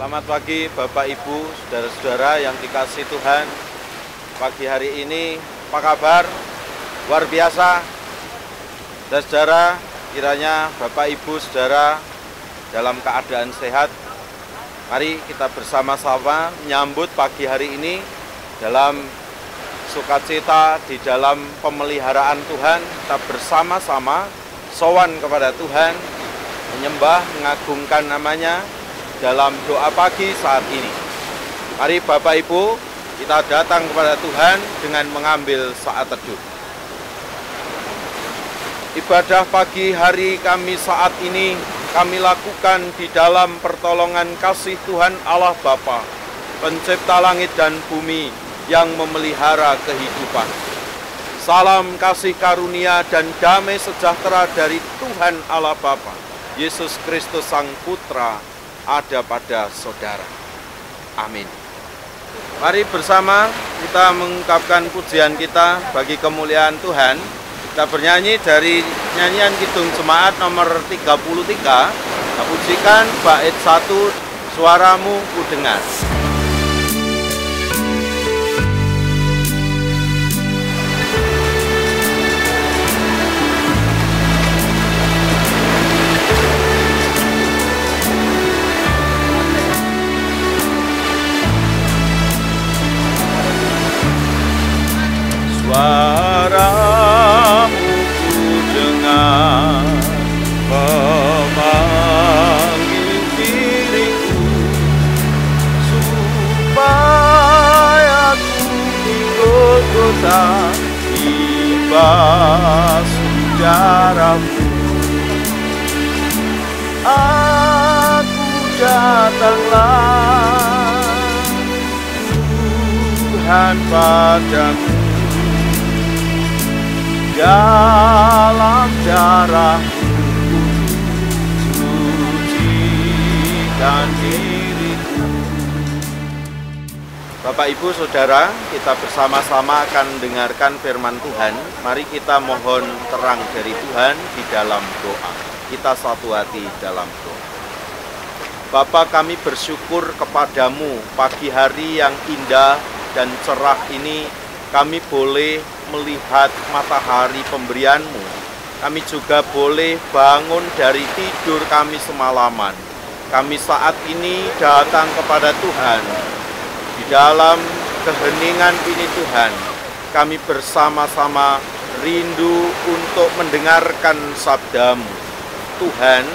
Selamat pagi Bapak Ibu, saudara-saudara yang dikasihi Tuhan. Pagi hari ini, apa kabar? Luar biasa. Saudara, kiranya Bapak Ibu, saudara dalam keadaan sehat. Mari kita bersama-sama menyambut pagi hari ini dalam sukacita di dalam pemeliharaan Tuhan. Kita bersama-sama sowan kepada Tuhan, menyembah, mengagungkan namanya dalam doa pagi saat ini. Mari Bapak Ibu, kita datang kepada Tuhan dengan mengambil saat teduh. Ibadah pagi hari kami saat ini kami lakukan di dalam pertolongan kasih Tuhan Allah Bapa, pencipta langit dan bumi yang memelihara kehidupan. Salam kasih karunia dan damai sejahtera dari Tuhan Allah Bapa, Yesus Kristus Sang Putra, ada pada saudara. Amin. Mari bersama kita mengungkapkan pujian kita bagi kemuliaan Tuhan. Kita bernyanyi dari nyanyian Kidung Jemaat nomor 33. Kita pujikan bait 1, Suaramu Ku Dengar. Suaramu ku dengar memanggil diriku, supaya ku ikut dosa dibasuh darah-Mu. Aku datanglah Tuhan padamu, dalam darah-Mu sucikan diriku. Bapak Ibu Saudara, kita bersama-sama akan dengarkan firman Tuhan. Mari kita mohon terang dari Tuhan di dalam doa. Kita satu hati dalam doa. Bapa, kami bersyukur kepadamu pagi hari yang indah dan cerah ini. Kami boleh melihat matahari pemberian-Mu. Kami juga boleh bangun dari tidur kami semalaman. Kami saat ini datang kepada Tuhan. Di dalam keheningan ini Tuhan, kami bersama-sama rindu untuk mendengarkan sabda-Mu. Tuhan,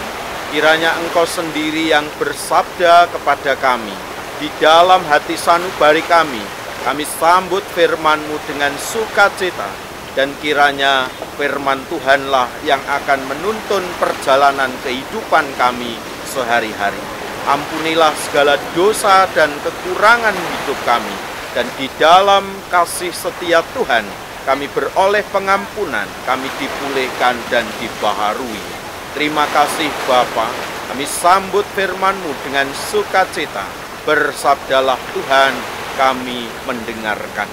kiranya Engkau sendiri yang bersabda kepada kami. Di dalam hati sanubari kami sambut firman-Mu dengan sukacita, dan kiranya firman Tuhanlah yang akan menuntun perjalanan kehidupan kami sehari-hari. Ampunilah segala dosa dan kekurangan hidup kami, dan di dalam kasih setia Tuhan, kami beroleh pengampunan, kami dipulihkan dan dibaharui. Terima kasih Bapa, kami sambut firman-Mu dengan sukacita. Bersabdalah Tuhan, kami mendengarkan.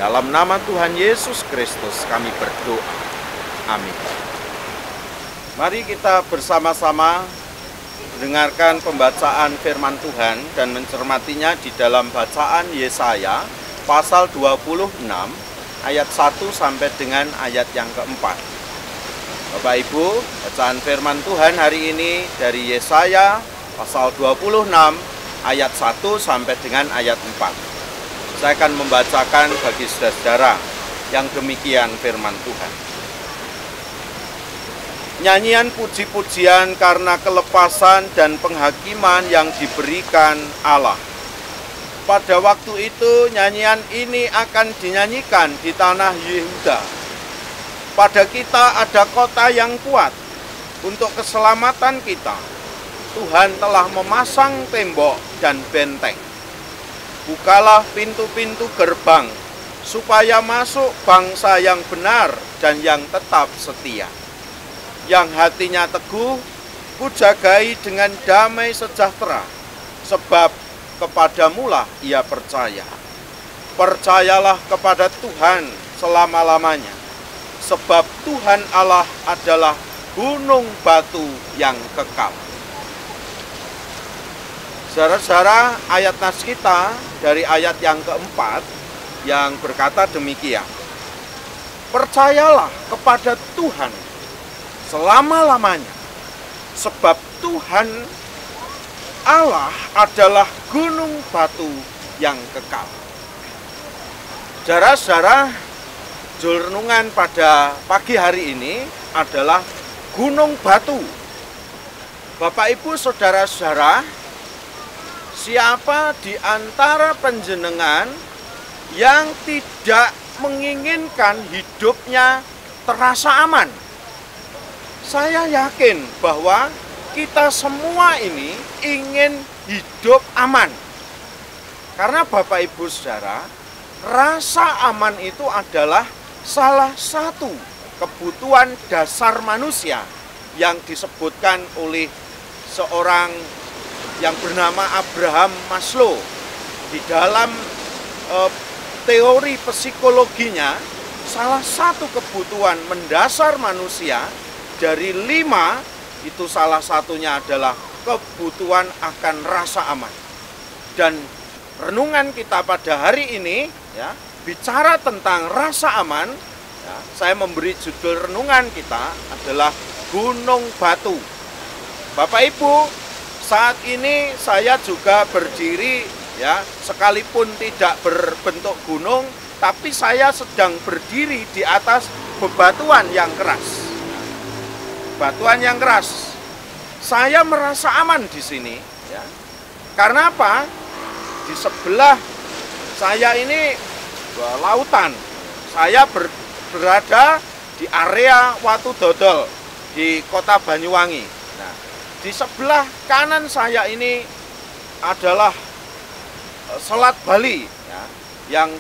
Dalam nama Tuhan Yesus Kristus kami berdoa. Amin. Mari kita bersama-sama mendengarkan pembacaan firman Tuhan dan mencermatinya di dalam bacaan Yesaya pasal 26 ayat 1 sampai dengan ayat yang keempat. Bapak Ibu, bacaan firman Tuhan hari ini dari Yesaya pasal 26 ayat 1 sampai dengan ayat 4. Saya akan membacakan bagi saudara-saudara yang demikian firman Tuhan. Nyanyian puji-pujian karena kelepasan dan penghakiman yang diberikan Allah. Pada waktu itu nyanyian ini akan dinyanyikan di tanah Yehuda. Pada kita ada kota yang kuat. Untuk keselamatan kita, Tuhan telah memasang tembok dan benteng. Bukalah pintu-pintu gerbang, supaya masuk bangsa yang benar dan yang tetap setia. Yang hatinya teguh, kujagai dengan damai sejahtera, sebab kepadamulah ia percaya. Percayalah kepada Tuhan selama-lamanya, sebab Tuhan Allah adalah gunung batu yang kekal. Saudara-saudara, ayat nas kita dari ayat yang keempat yang berkata demikian. Percayalah kepada Tuhan selama-lamanya, sebab Tuhan Allah adalah gunung batu yang kekal. Saudara-saudara, judul renungan pada pagi hari ini adalah gunung batu. Bapak, Ibu, saudara-saudara, siapa di antara panjenengan yang tidak menginginkan hidupnya terasa aman? Saya yakin bahwa kita semua ini ingin hidup aman. Karena Bapak, Ibu, saudara, rasa aman itu adalah salah satu kebutuhan dasar manusia yang disebutkan oleh seorang yang bernama Abraham Maslow. Di dalam teori psikologinya, salah satu kebutuhan mendasar manusia dari 5 itu salah satunya adalah kebutuhan akan rasa aman. Dan renungan kita pada hari ini ya, bicara tentang rasa aman. Ya, saya memberi judul renungan kita adalah gunung batu. Bapak, Ibu, saat ini saya juga berdiri ya, sekalipun tidak berbentuk gunung, tapi saya sedang berdiri di atas bebatuan yang keras. Batuan yang keras. Saya merasa aman di sini ya. Karena apa? Di sebelah saya ini lautan. Saya berada di area Watu Dodol di Kota Banyuwangi. Nah, di sebelah kanan saya ini adalah Selat Bali ya, yang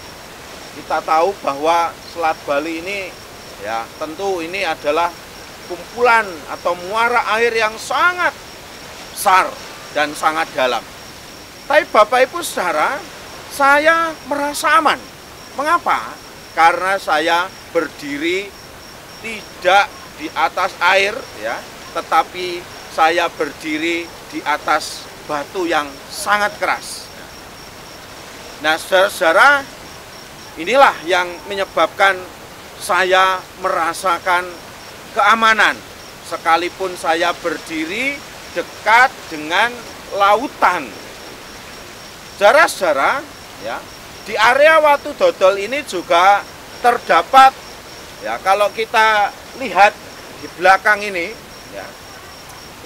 kita tahu bahwa Selat Bali ini ya tentu ini adalah kumpulan atau muara air yang sangat besar dan sangat dalam. Tapi Bapak, Ibu, saudara, saya merasa aman. Mengapa? Karena saya berdiri tidak di atas air ya, tetapi saya berdiri di atas batu yang sangat keras. Nah, saudara-saudara, inilah yang menyebabkan saya merasakan keamanan sekalipun saya berdiri dekat dengan lautan. Saudara-saudara, ya, di area Watu Dodol ini juga terdapat ya, kalau kita lihat di belakang ini ya,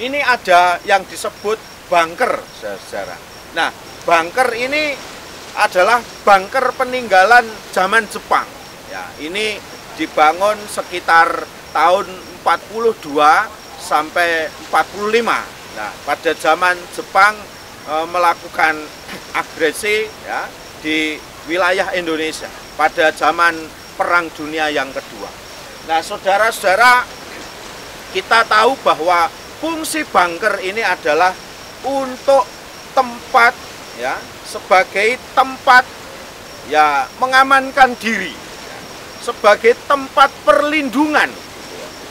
ini ada yang disebut bunker, saudara. Nah, bunker ini adalah bunker peninggalan zaman Jepang. Ya, ini dibangun sekitar tahun 42 sampai 45. Nah, pada zaman Jepang melakukan agresi ya di wilayah Indonesia pada zaman Perang Dunia yang kedua. Nah, saudara-saudara, kita tahu bahwa fungsi bunker ini adalah untuk tempat ya, sebagai tempat ya mengamankan diri, sebagai tempat perlindungan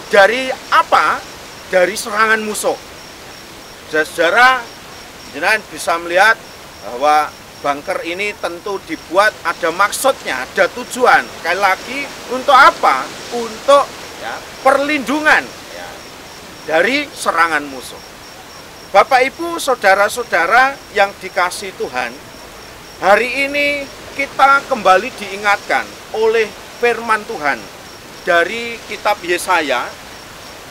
dari apa? Dari serangan musuh. Saudara, jenengan bisa melihat bahwa bunker ini tentu dibuat ada maksudnya, ada tujuan. Sekali lagi, untuk apa? Untuk ya, perlindungan ya, dari serangan musuh. Bapak, Ibu, saudara-saudara yang dikasihi Tuhan, hari ini kita kembali diingatkan oleh firman Tuhan dari kitab Yesaya.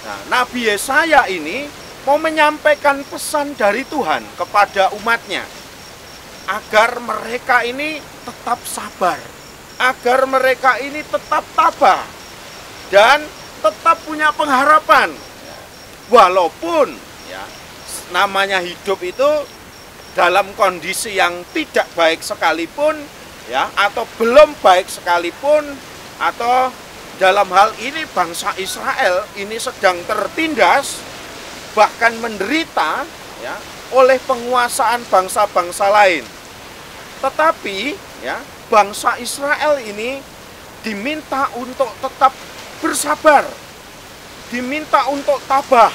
Nah, Nabi Yesaya ini mau menyampaikan pesan dari Tuhan kepada umatnya agar mereka ini tetap sabar, agar mereka ini tetap tabah dan tetap punya pengharapan. Walaupun ya, namanya hidup itu dalam kondisi yang tidak baik sekalipun ya, atau belum baik sekalipun, atau dalam hal ini bangsa Israel ini sedang tertindas bahkan menderita ya oleh penguasaan bangsa-bangsa lain. Tetapi ya, bangsa Israel ini diminta untuk tetap bersabar, diminta untuk tabah,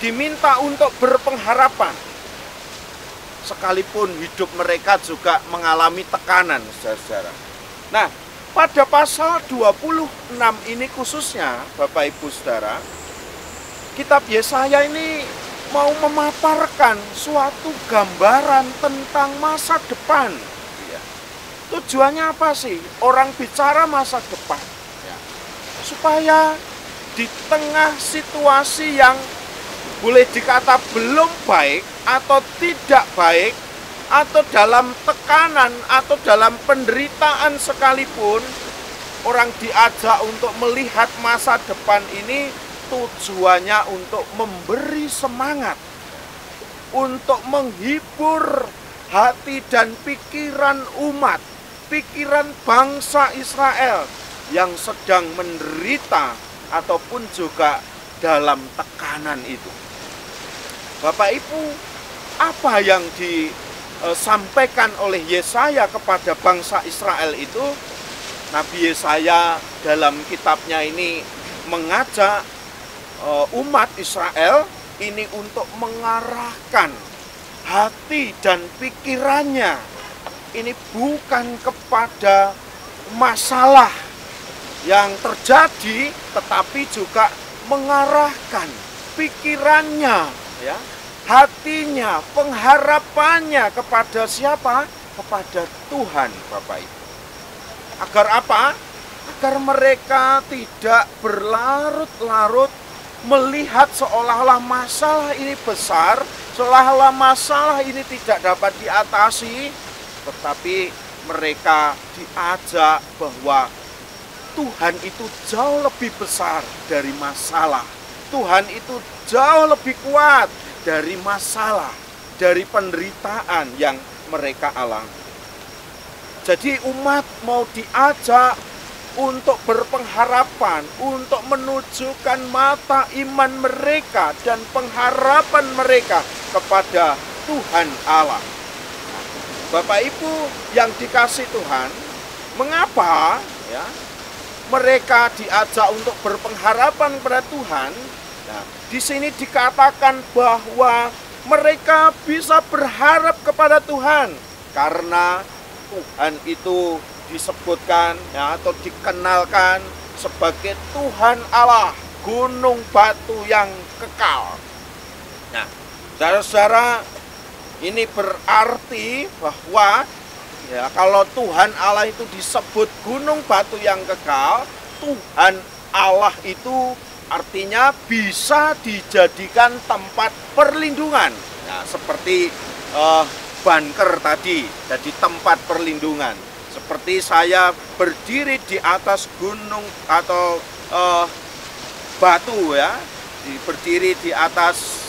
diminta untuk berpengharapan. sekalipun hidup mereka juga mengalami tekanan, saudara-saudara. Nah, pada pasal 26 ini khususnya, Bapak Ibu Saudara, kitab Yesaya ini mau memaparkan suatu gambaran tentang masa depan. Tujuannya apa sih? Orang bicara masa depan. Supaya di tengah situasi yang boleh dikata belum baik atau tidak baik, atau dalam tekanan atau dalam penderitaan sekalipun, orang diajak untuk melihat masa depan ini tujuannya untuk memberi semangat, untuk menghibur hati dan pikiran umat, pikiran bangsa Israel yang sedang menderita ataupun juga dalam tekanan itu. Bapak Ibu, apa yang disampaikan oleh Yesaya kepada bangsa Israel itu? Nabi Yesaya dalam kitabnya ini mengajak umat Israel ini untuk mengarahkan hati dan pikirannya ini bukan kepada masalah yang terjadi, tetapi juga mengarahkan pikirannya, ya, hatinya, pengharapannya kepada siapa? Kepada Tuhan, Bapak Ibu. Agar apa? Agar mereka tidak berlarut-larut melihat seolah-olah masalah ini besar, seolah-olah masalah ini tidak dapat diatasi, tetapi mereka diajak bahwa Tuhan itu jauh lebih besar dari masalah. Tuhan itu jauh lebih kuat dari masalah, dari penderitaan yang mereka alami. Jadi umat mau diajak untuk berpengharapan, untuk menunjukkan mata iman mereka dan pengharapan mereka kepada Tuhan Allah. Bapak Ibu yang dikasih Tuhan, mengapa ya mereka diajak untuk berpengharapan kepada Tuhan? Nah, di sini dikatakan bahwa mereka bisa berharap kepada Tuhan karena Tuhan itu disebutkan ya, atau dikenalkan sebagai Tuhan Allah, gunung batu yang kekal. Nah, saudara-saudara, ini berarti bahwa ya, kalau Tuhan Allah itu disebut gunung batu yang kekal, Tuhan Allah itu artinya bisa dijadikan tempat perlindungan. Nah, seperti bunker tadi, jadi tempat perlindungan. Seperti saya berdiri di atas gunung atau batu ya, berdiri di atas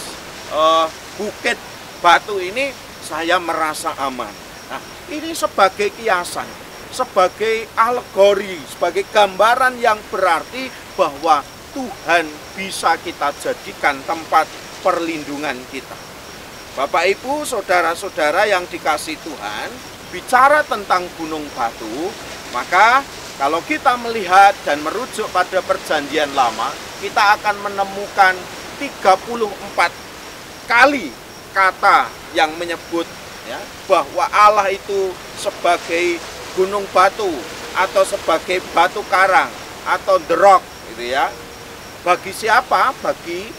bukit batu ini, saya merasa aman. Nah, ini sebagai kiasan, sebagai alegori, sebagai gambaran yang berarti bahwa Tuhan bisa kita jadikan tempat perlindungan kita. Bapak Ibu, saudara-saudara yang dikasih Tuhan, bicara tentang gunung batu, maka kalau kita melihat dan merujuk pada perjanjian lama, kita akan menemukan 34 kali kata yang menyebut ya, bahwa Allah itu sebagai gunung batu atau sebagai batu karang atau the rock gitu ya. Bagi siapa? Bagi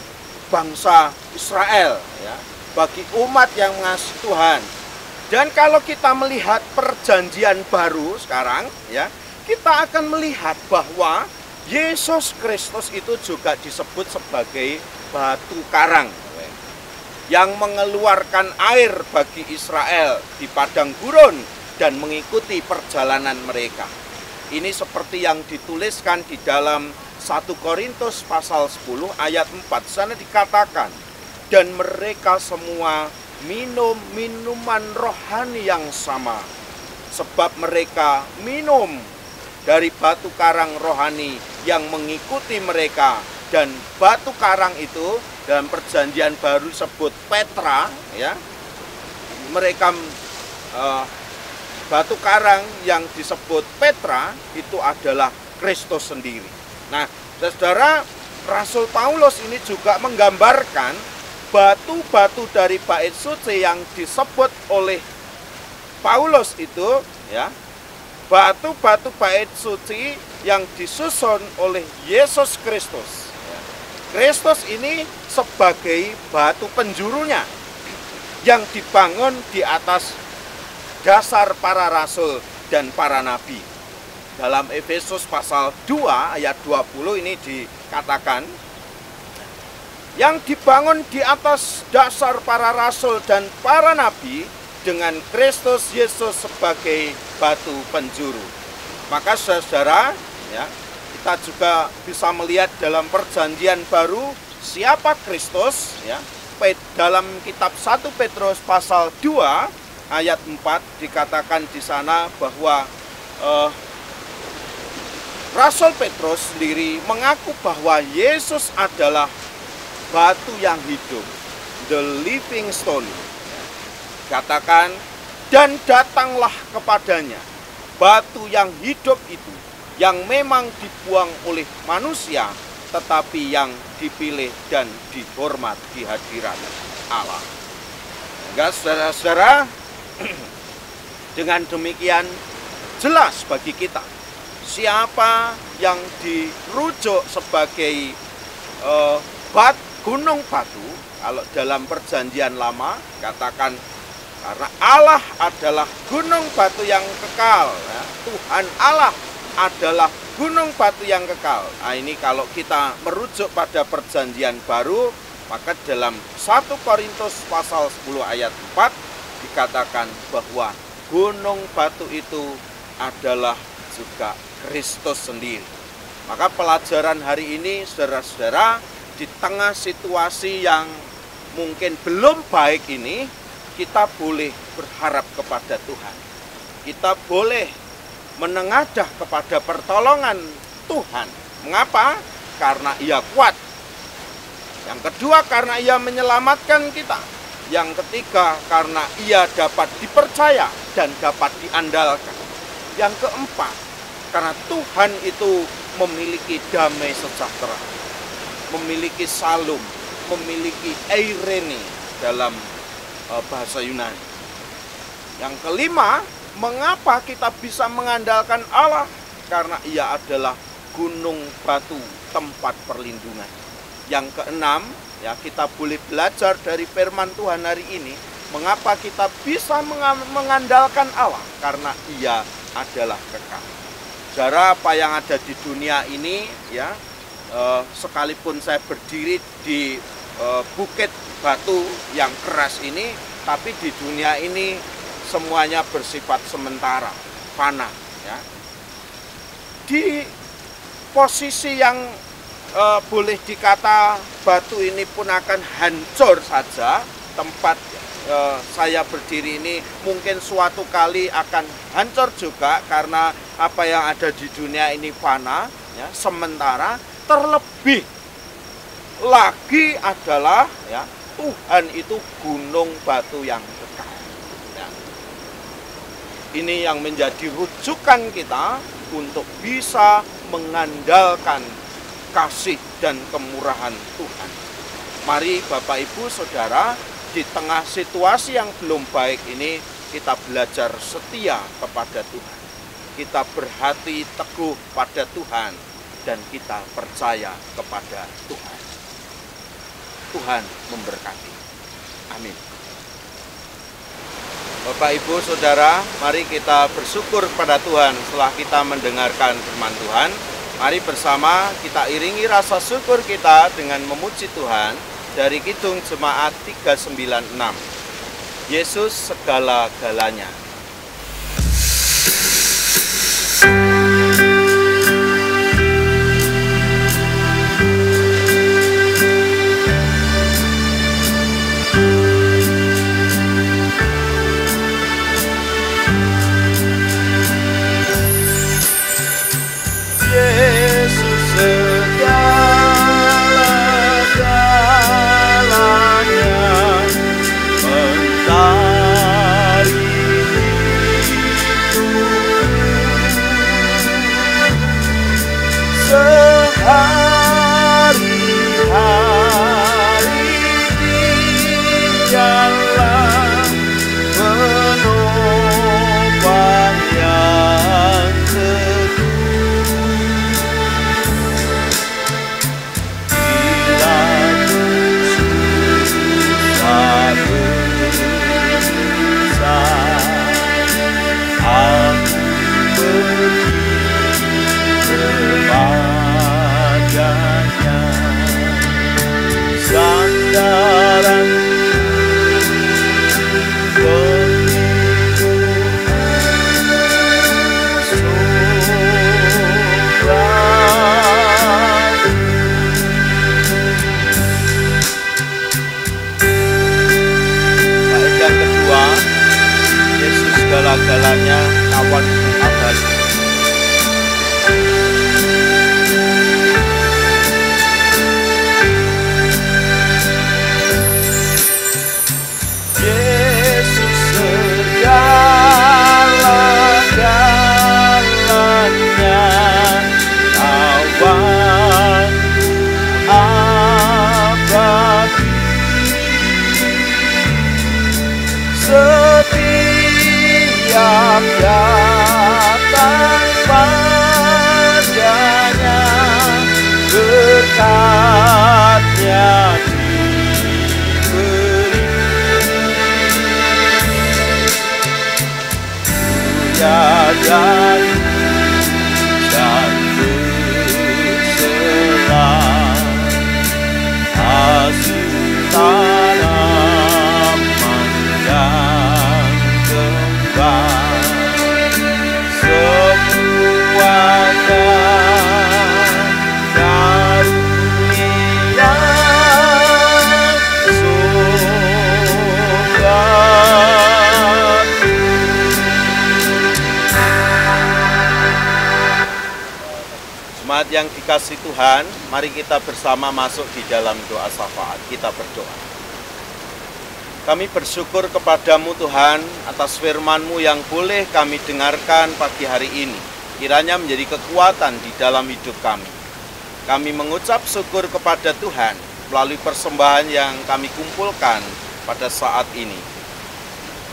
bangsa Israel ya, bagi umat yang mengasihi Tuhan. Dan kalau kita melihat perjanjian baru sekarang ya, kita akan melihat bahwa Yesus Kristus itu juga disebut sebagai batu karang yang mengeluarkan air bagi Israel di padang gurun dan mengikuti perjalanan mereka. Ini seperti yang dituliskan di dalam 1 Korintus pasal 10 ayat 4. Sana dikatakan, dan mereka semua minum minuman rohani yang sama, sebab mereka minum dari batu karang rohani yang mengikuti mereka. Dan batu karang itu dalam perjanjian baru disebut Petra ya. Mereka batu karang yang disebut Petra itu adalah Kristus sendiri. Nah, saudara, Rasul Paulus ini juga menggambarkan batu-batu dari bait suci yang disebut oleh Paulus itu, ya, batu-batu bait suci yang disusun oleh Yesus Kristus. Kristus ini sebagai batu penjurunya yang dibangun di atas dasar para rasul dan para nabi. Dalam Efesus pasal 2 ayat 20 ini dikatakan, yang dibangun di atas dasar para rasul dan para nabi dengan Kristus Yesus sebagai batu penjuru. Maka saudara, ya, kita juga bisa melihat dalam perjanjian baru siapa Kristus, ya. Dalam kitab 1 Petrus pasal 2 ayat 4 dikatakan di sana bahwa Rasul Petrus sendiri mengaku bahwa Yesus adalah batu yang hidup, the living stone. Katakan, dan datanglah kepadanya batu yang hidup itu, yang memang dibuang oleh manusia, tetapi yang dipilih dan dihormat di hadirat Allah. Enggak, saudara-saudara, dengan demikian jelas bagi kita siapa yang dirujuk sebagai gunung batu. Kalau dalam perjanjian lama katakan, karena Allah adalah gunung batu yang kekal, ya. Tuhan Allah adalah gunung batu yang kekal. Nah, ini kalau kita merujuk pada perjanjian baru, maka dalam 1 Korintus pasal 10 ayat 4 dikatakan bahwa gunung batu itu adalah juga Kristus sendiri. Maka pelajaran hari ini, saudara-saudara, di tengah situasi yang mungkin belum baik ini, kita boleh berharap kepada Tuhan. Kita boleh menengadah kepada pertolongan Tuhan. Mengapa? Karena Ia kuat. Yang kedua, karena Ia menyelamatkan kita. Yang ketiga, karena Ia dapat dipercaya dan dapat diandalkan. Yang keempat, karena Tuhan itu memiliki damai sejahtera, memiliki salum, memiliki eirene dalam bahasa Yunani. Yang kelima, mengapa kita bisa mengandalkan Allah? Karena Ia adalah gunung batu, tempat perlindungan. Yang keenam, ya, kita boleh belajar dari firman Tuhan hari ini, mengapa kita bisa mengandalkan Allah? Karena Ia adalah kekal. Saudara, apa yang ada di dunia ini, ya, sekalipun saya berdiri di bukit batu yang keras ini, tapi di dunia ini semuanya bersifat sementara, fana, ya. Di posisi yang boleh dikata batu ini pun akan hancur saja, tempat saya berdiri ini mungkin suatu kali akan hancur juga, karena apa yang ada di dunia ini fana, ya, sementara. Terlebih lagi adalah, ya, Tuhan itu gunung batu yang kekal, ya. Ini yang menjadi rujukan kita untuk bisa mengandalkan kasih dan kemurahan Tuhan. Mari Bapak Ibu Saudara, di tengah situasi yang belum baik ini, kita belajar setia kepada Tuhan. Kita berhati teguh pada Tuhan, dan kita percaya kepada Tuhan. Tuhan memberkati. Amin. Bapak Ibu Saudara, mari kita bersyukur kepada Tuhan setelah kita mendengarkan firman Tuhan. Mari bersama kita iringi rasa syukur kita dengan memuji Tuhan dari Kidung Jemaat 396. Yesus segala-galanya. segala-galanya kawan abadi. Yesus segala-galanya kawan abadi. Setiap datang padanya, berkatnya diberi. Tiada dan bersela kasih tanaman dan kembang, semuanya karunia surga. Jemaat yang dikasihi Tuhan, mari kita bersama masuk di dalam doa syafaat. Kita berdoa. Kami bersyukur kepadamu Tuhan atas firman-Mu yang boleh kami dengarkan pagi hari ini. Kiranya menjadi kekuatan di dalam hidup kami. Kami mengucap syukur kepada Tuhan melalui persembahan yang kami kumpulkan pada saat ini.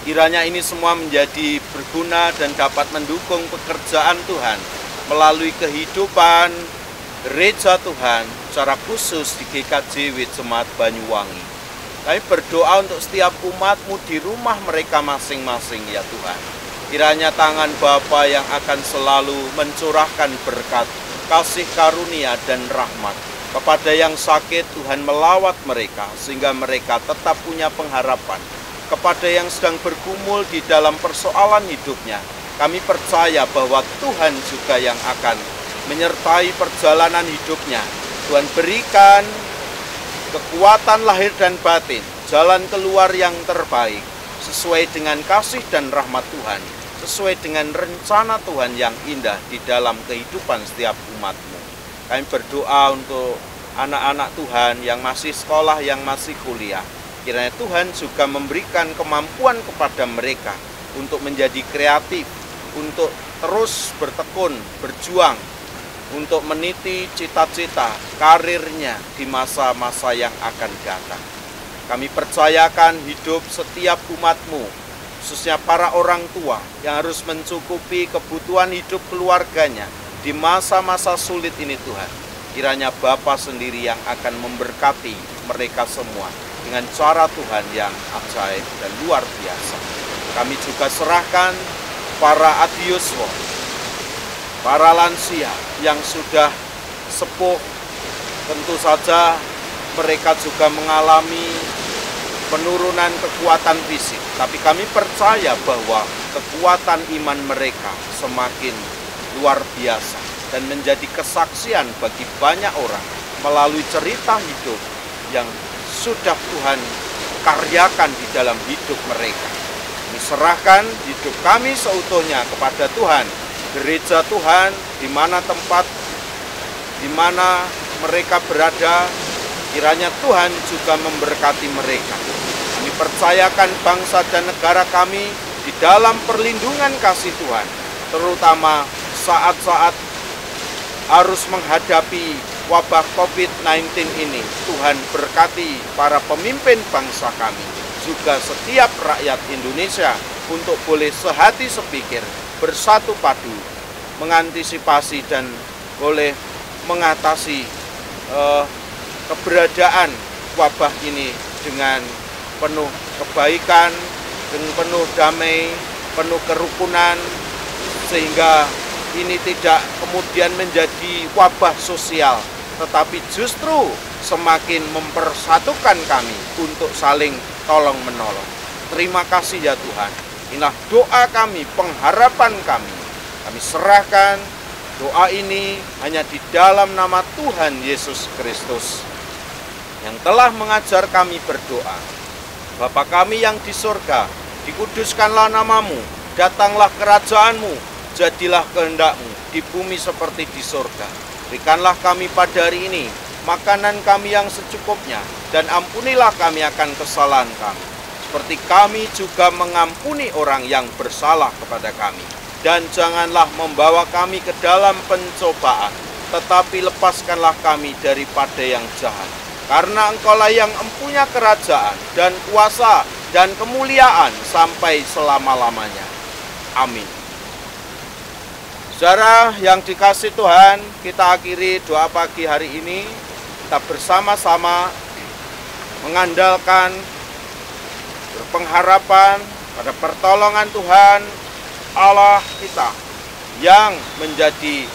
Kiranya ini semua menjadi berguna dan dapat mendukung pekerjaan Tuhan melalui kehidupan gereja Tuhan, secara khusus di GKJ Jemaat Banyuwangi. Kami berdoa untuk setiap umat-Mu di rumah mereka masing-masing ya Tuhan. Kiranya tangan Bapa yang akan selalu mencurahkan berkat, kasih karunia dan rahmat kepada yang sakit, Tuhan melawat mereka sehingga mereka tetap punya pengharapan. Kepada yang sedang bergumul di dalam persoalan hidupnya, kami percaya bahwa Tuhan juga yang akan menyertai perjalanan hidupnya. Tuhan berikan kekuatan lahir dan batin, jalan keluar yang terbaik, sesuai dengan kasih dan rahmat Tuhan, sesuai dengan rencana Tuhan yang indah di dalam kehidupan setiap umat-Mu. Kami berdoa untuk anak-anak Tuhan yang masih sekolah, yang masih kuliah. Kiranya Tuhan juga memberikan kemampuan kepada mereka untuk menjadi kreatif, untuk terus bertekun, berjuang, untuk meniti cita-cita karirnya di masa-masa yang akan datang. Kami percayakan hidup setiap umat-Mu, khususnya para orang tua yang harus mencukupi kebutuhan hidup keluarganya di masa-masa sulit ini Tuhan. Kiranya Bapa sendiri yang akan memberkati mereka semua dengan cara Tuhan yang ajaib dan luar biasa. Kami juga serahkan para adiuswa, para lansia yang sudah sepuh, tentu saja mereka juga mengalami penurunan kekuatan fisik. Tapi kami percaya bahwa kekuatan iman mereka semakin luar biasa dan menjadi kesaksian bagi banyak orang melalui cerita hidup yang sudah Tuhan karyakan di dalam hidup mereka. Kami serahkan hidup kami seutuhnya kepada Tuhan, gereja Tuhan, di mana tempat, di mana mereka berada, kiranya Tuhan juga memberkati mereka. Kami percayakan bangsa dan negara kami di dalam perlindungan kasih Tuhan, terutama saat-saat harus menghadapi wabah COVID-19 ini. Tuhan berkati para pemimpin bangsa kami, juga setiap rakyat Indonesia untuk boleh sehati sepikir, bersatu padu, mengantisipasi dan boleh mengatasi keberadaan wabah ini dengan penuh kebaikan, dengan penuh damai, penuh kerukunan, sehingga ini tidak kemudian menjadi wabah sosial, tetapi justru semakin mempersatukan kami untuk saling tolong-menolong. Terima kasih ya Tuhan. Inilah doa kami, pengharapan kami. Kami serahkan doa ini hanya di dalam nama Tuhan Yesus Kristus yang telah mengajar kami berdoa. Bapa kami yang di surga, dikuduskanlah namamu, Datanglah kerajaan-Mu, jadilah kehendak-Mu di bumi seperti di surga. Berikanlah kami pada hari ini makanan kami yang secukupnya, dan ampunilah kami akan kesalahan kami, seperti kami juga mengampuni orang yang bersalah kepada kami. Dan janganlah membawa kami ke dalam pencobaan, tetapi lepaskanlah kami daripada yang jahat. Karena Engkaulah yang empunya kerajaan dan kuasa dan kemuliaan sampai selama-lamanya. Amin. Saudara yang dikasihi Tuhan, kita akhiri doa pagi hari ini. Kita bersama-sama mengandalkan, berpengharapan pada pertolongan Tuhan Allah kita yang menjadi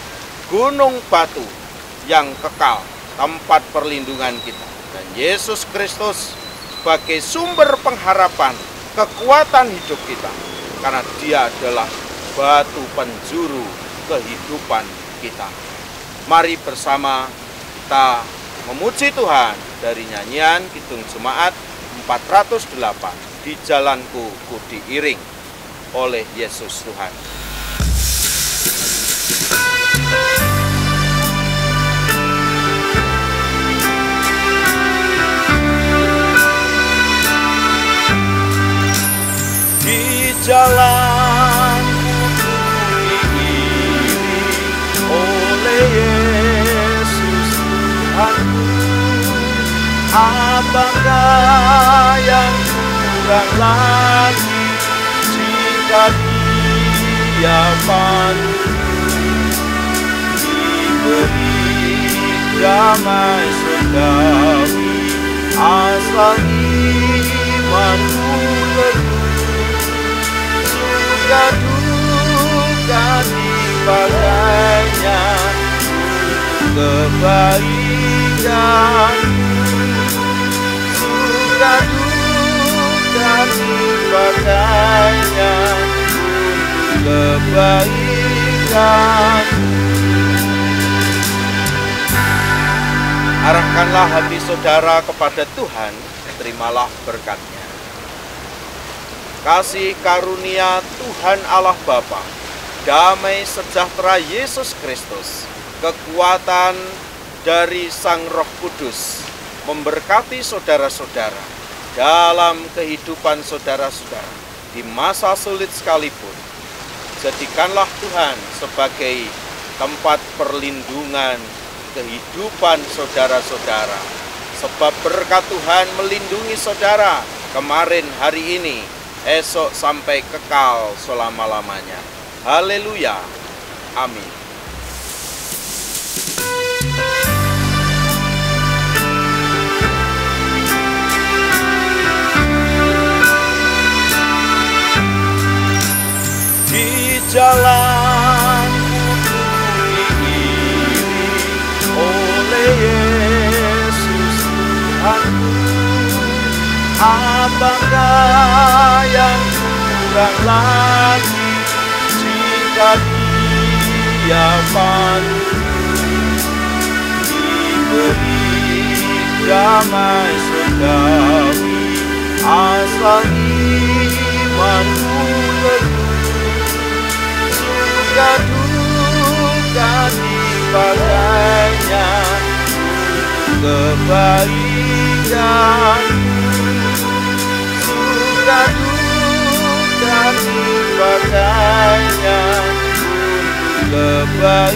gunung batu yang kekal, tempat perlindungan kita. Dan Yesus Kristus sebagai sumber pengharapan, kekuatan hidup kita. Karena Dia adalah batu penjuru kehidupan kita. Mari bersama kita memuji Tuhan dari nyanyian Kidung Jemaat 408, Di Jalanku Ku Diiring oleh Yesus Tuhan. Di jalanku ku diiring oleh Yesus Tuhanku. Apakah yang kurang lagi jika Dia pandu? Diberi damai surgawi asal imanku teguh. Suka duka dibagainya kebaikan. Suka duka dibagainya kebaikan. Arahkanlah hati saudara kepada Tuhan, terimalah berkat-Nya. Kasih karunia Tuhan Allah Bapa, damai sejahtera Yesus Kristus, kekuatan dari Sang Roh Kudus memberkati saudara-saudara dalam kehidupan saudara-saudara di masa sulit sekalipun. Jadikanlah Tuhan sebagai tempat perlindungan kehidupan saudara-saudara, sebab berkat Tuhan melindungi saudara kemarin, hari ini, esok sampai kekal selama-lamanya. Haleluya. Amin. Di jalanku ku diiring oleh Yesus Tuhanku. Apakah yang kurang lagi jika Dia pandu? Diberi damai surgawi asal imanku teguh. Suka duka dibagainya kebaikan. Suka duka dibagainya kebaikan.